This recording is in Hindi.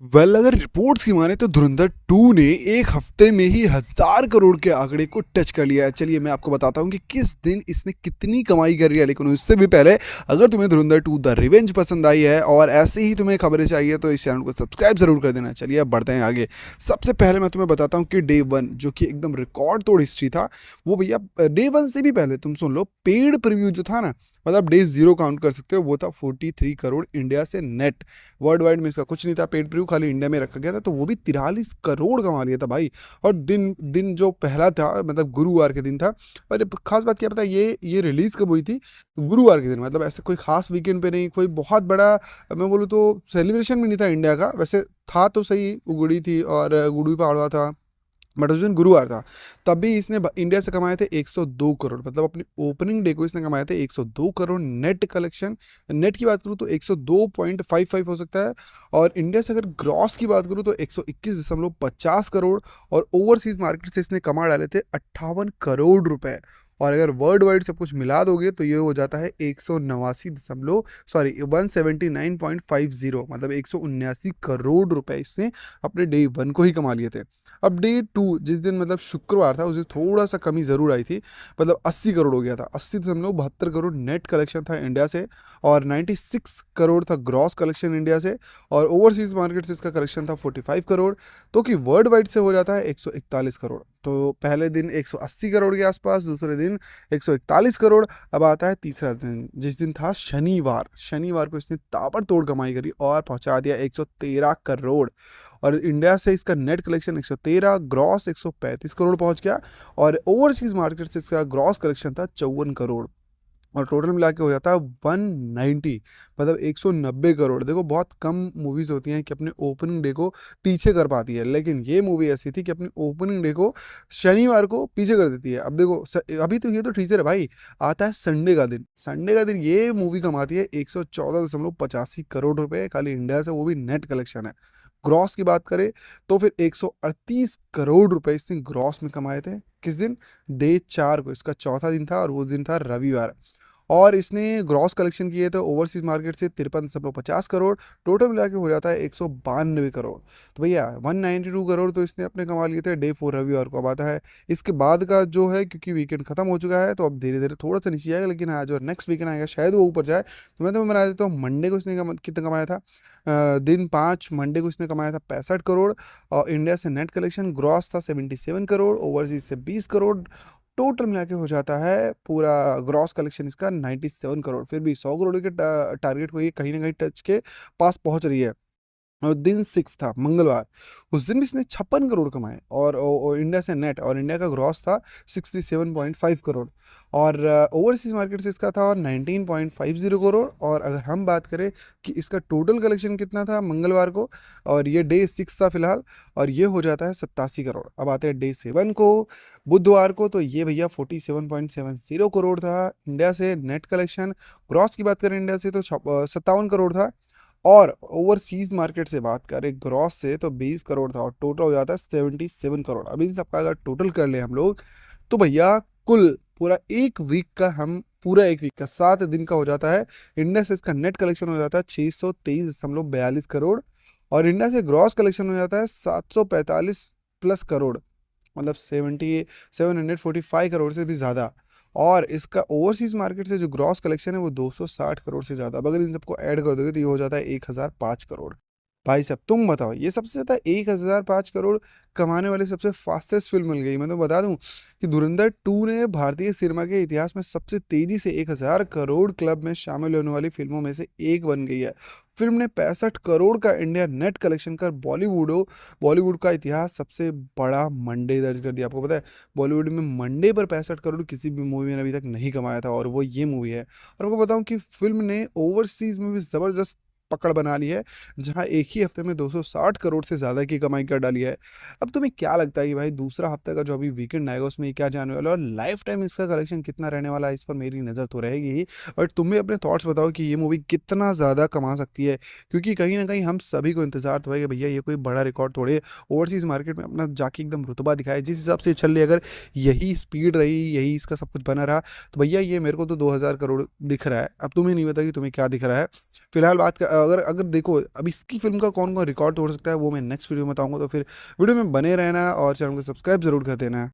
अगर रिपोर्ट्स की माने तो धुरंधर 2 ने एक हफ्ते में ही 1,000 करोड़ के आंकड़े को टच कर लिया है। चलिए मैं आपको बताता हूँ कि किस दिन इसने कितनी कमाई करी है। लेकिन उससे भी पहले अगर तुम्हें धुरंधर 2 द रिवेंज पसंद आई है और ऐसे ही तुम्हें खबरें चाहिए तो इस चैनल को सब्सक्राइब जरूर कर देना। चलिए अब बढ़ते हैं आगे। सबसे पहले मैं तुम्हें बताता हूँ कि डे 1 जो कि एकदम रिकॉर्ड तोड़ हिस्ट्री था, वो भैया डे 1 से भी पहले तुम सुन लो, पेड प्रीव्यू जो था ना, मतलब डे 0 काउंट कर सकते हो, वो था 43 करोड़ इंडिया से नेट। वर्ल्ड वाइड में इसका कुछ नहीं था, पेड प्रीव्यू खाली इंडिया में रखा गया था, तो वो भी 43 करोड़ कमा लिया था भाई। और दिन दिन जो पहला था, मतलब गुरुवार के दिन था। और खास बात क्या पता है, ये रिलीज कब हुई थी? तो गुरुवार के दिन, मतलब ऐसे कोई खास वीकेंड पे नहीं, कोई बहुत बड़ा मैं बोलूँ तो सेलिब्रेशन भी नहीं था इंडिया का। वैसे था तो सही, उगड़ी थी और गुड़ी पाड़वा था, बट उस दिन गुरुवार था। तभी इसने इंडिया से कमाए थे 102 करोड़, मतलब अपने ओपनिंग डे को इसने कमाए थे 102 करोड़ नेट कलेक्शन। नेट की बात करूँ तो 102.55 हो सकता है। और इंडिया से अगर ग्रॉस की बात करूँ तो 121.50 करोड़। और ओवरसीज मार्केट से इसने कमा डाले थे 58 करोड़ रुपए। और अगर वर्ल्ड वाइड सब कुछ मिला दोगे तो ये हो जाता है 179.50, मतलब 179 करोड़ रुपए इसने अपने डे 1 को ही कमा लिए थे। अब डे 2 जिस दिन, मतलब शुक्रवार था, उस दिन थोड़ा सा कमी ज़रूर आई थी, मतलब 80 करोड़ हो गया था। 80.72 करोड़ नेट कलेक्शन था इंडिया से, और 96 करोड़ था ग्रॉस कलेक्शन इंडिया से। और ओवरसीज मार्केट से इसका कलेक्शन था 45 करोड़, तो कि वर्ल्ड वाइड से हो जाता है 141 करोड़। तो पहले दिन 180 करोड़ के आसपास, दूसरे दिन 141 करोड़। अब आता है तीसरा दिन, जिस दिन था शनिवार। शनिवार को इसने ताबड़तोड़ कमाई करी और पहुंचा दिया 113 करोड़। और इंडिया से इसका नेट कलेक्शन 113, ग्रॉस 135 करोड़ पहुंच गया। और ओवरसीज मार्केट से इसका ग्रॉस कलेक्शन था 54 करोड़। और टोटल मिला के हो जाता है 190, मतलब 190 करोड़। देखो बहुत कम मूवीज होती हैं कि अपने ओपनिंग डे को पीछे कर पाती है, लेकिन ये मूवी ऐसी थी कि अपनी ओपनिंग डे को शनिवार को पीछे कर देती है। अब देखो अभी तो ये तो टीजर है भाई, आता है संडे का दिन। संडे का दिन ये मूवी कमाती है 114.85 करोड़ रुपए खाली इंडिया से, वो भी नेट कलेक्शन है। ग्रॉस की बात करें तो फिर 138 करोड़ रुपए इसने ग्रॉस में कमाए थे। किस दिन? डे 4 को, इसका चौथा दिन था और वो दिन था रविवार। और इसने ग्रॉस कलेक्शन किए थे ओवरसीज मार्केट से 53.50 करोड़। टोटल मिला के हो जाता है 192 करोड़। तो भैया 192 करोड़ तो इसने अपने कमा लिए थे डे 4 रविवार को। अब आता है इसके बाद का जो है, क्योंकि वीकेंड खत्म हो चुका है तो अब धीरे धीरे थोड़ा सा नीचे आएगा, लेकिन हाँ जो नेक्स्ट वीकेंड आएगा शायद वो ऊपर जाए। तो मैं तुम्हें बना देता हूँ, मंडे को इसने कितना कमाया था? दिन 5 मंडे को इसने कमाया था 65 करोड़। और इंडिया से नेट कलेक्शन ग्रॉस था 77 करोड़, ओवरसीज से 20 करोड़। टोटल मिला के हो जाता है पूरा ग्रॉस कलेक्शन इसका 97 करोड़। फिर भी 100 करोड़ के टारगेट को ये कहीं ना कहीं टच के पास पहुंच रही है। और दिन 6 था मंगलवार, उस दिन भी इसने 56 करोड़ कमाए और इंडिया से नेट, और इंडिया का ग्रॉस था 67.5 करोड़। और ओवरसीज मार्केट से इसका था 19.50 करोड़। और अगर हम बात करें कि इसका टोटल कलेक्शन कितना था मंगलवार को, और ये डे 6 था फिलहाल, और ये हो जाता है 87 करोड़। अब आते हैं डे 7 को, बुधवार को, तो ये भैया 47.70 करोड़ था इंडिया से नेट कलेक्शन। ग्रॉस की बात करें इंडिया से तो 57 करोड़ था। और ओवरसीज मार्केट से बात करें ग्रॉस से तो 20 करोड़ था, और टोटल हो जाता है 77 करोड़। अब इन सबका अगर टोटल कर ले हम लोग तो भैया कुल पूरा एक वीक का 7 दिन का हो जाता है। इंडिया से इसका नेट कलेक्शन हो जाता है 623.42 करोड़। और इंडिया से ग्रॉस कलेक्शन हो जाता है 745 प्लस करोड़, मतलब 745 करोड़ से भी ज़्यादा। और इसका ओवरसीज मार्केट से जो ग्रॉस कलेक्शन है वो 260 करोड़ से ज़्यादा। अब अगर इन सबको ऐड कर दोगे तो ये हो जाता है 1005 करोड़। भाई साहब तुम बताओ, ये सबसे ज़्यादा 1005 करोड़ कमाने वाली सबसे फास्टेस्ट फिल्म मिल गई। मैं तो बता दूं कि धुरंधर 2 ने भारतीय सिनेमा के इतिहास में सबसे तेजी से 1000 करोड़ क्लब में शामिल होने वाली फिल्मों में से एक बन गई है। फिल्म ने 65 करोड़ का इंडिया नेट कलेक्शन कर बॉलीवुड का इतिहास सबसे बड़ा मंडे दर्ज कर दिया। आपको पता है बॉलीवुड में मंडे पर 65 करोड़ किसी भी मूवी ने अभी तक नहीं कमाया था, और वो ये मूवी है। और आपको बताऊं कि फिल्म ने ओवरसीज में भी ज़बरदस्त पकड़ बना ली है, जहां एक ही हफ्ते में 260 करोड़ से ज़्यादा की कमाई कर डाली है। अब तुम्हें क्या लगता है कि भाई दूसरा हफ्ते का जो अभी वीकेंड आएगा उसमें क्या जाने वाला है, और लाइफ टाइम इसका कलेक्शन कितना रहने वाला है, इस पर मेरी नज़र तो रहेगी ही। बट तुम्हें अपने थॉट्स बताओ कि ये मूवी कितना ज़्यादा कमा सकती है, क्योंकि कहीं ना कहीं हम सभी को इंतजार तो है कि भैया ये कोई बड़ा रिकॉर्ड तोड़े, ओवरसीज मार्केट में अपना जाके एकदम रुतबा दिखाए। जिस हिसाब से चल रही, अगर यही स्पीड रही, यही इसका सब कुछ बना रहा, तो भैया ये मेरे को तो 2000 करोड़ दिख रहा है। अब तुम्हें नहीं पता कि तुम्हें क्या दिख रहा है। फिलहाल अगर अगर देखो अब इसकी फिल्म का कौन कौन रिकॉर्ड तोड़ सकता है वो मैं नेक्स्ट वीडियो में बताऊंगा, तो फिर वीडियो में बने रहना और चैनल को सब्सक्राइब जरूर कर देना है।